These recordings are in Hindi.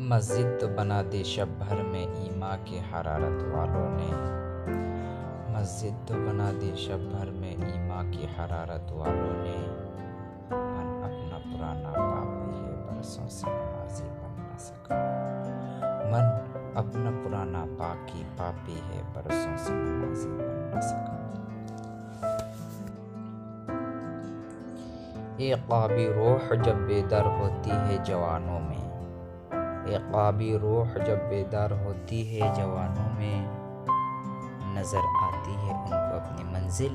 मस्जिद तो बना दी शब भर में ईमा की हरारत वालों ने। मस्जिद तो बना दी शब भर में ईमा की हरारत वालों ने। मन अपना पुराना पापी है, बरसों से नमाजी बन न सका। मन अपना पुराना पापी है, बरसों से नमाजी बन न सका। एक क़ाबी रूह जब बेदार होती है जवानों में, एक क़ाबी रूह जब बेदार होती है जवानों में, नज़र आती है उनको अपनी मंजिल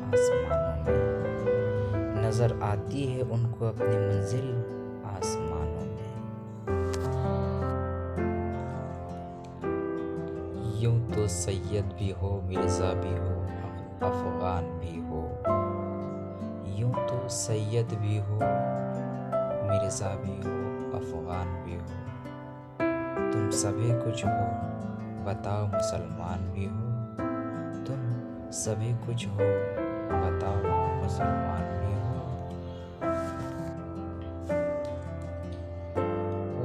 आसमानों में। नज़र आती है उनको अपनी मंजिल आसमानों में। यूं तो सैयद भी हो, मिर्ज़ा भी हो, अफ़गान भी हो। यूं तो सैयद भी हो, मिर्ज़ा भी हो, अफ़गान भी हो। तुम सभी कुछ हो, बताओ मुसलमान भी हो। तुम सभी कुछ हो, बताओ मुसलमान भी हो।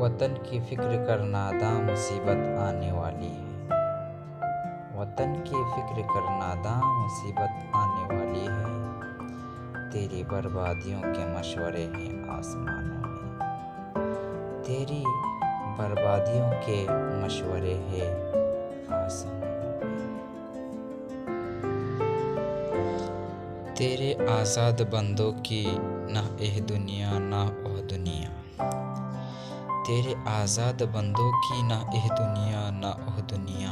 वतन की फिक्र कर नादां, मुसीबत आने वाली है। वतन की फिक्र कर नादां, मुसीबत आने वाली है। तेरी बर्बादियों के मशवरे हैं आसमानों में। तेरी बर्बादियों के मशवरे हैं आसमानों में। तेरे आज़ाद बंदों की ना एह दुनिया ना ओह दुनिया। तेरे आज़ाद बंदों की ना एह दुनिया ना ओह दुनिया।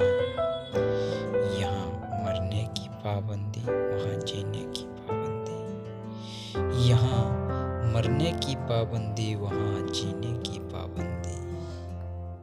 यहाँ मरने की पाबंदी, वहाँ जीने की पाबंदी। यहाँ मरने की पाबंदी, वहाँ जीने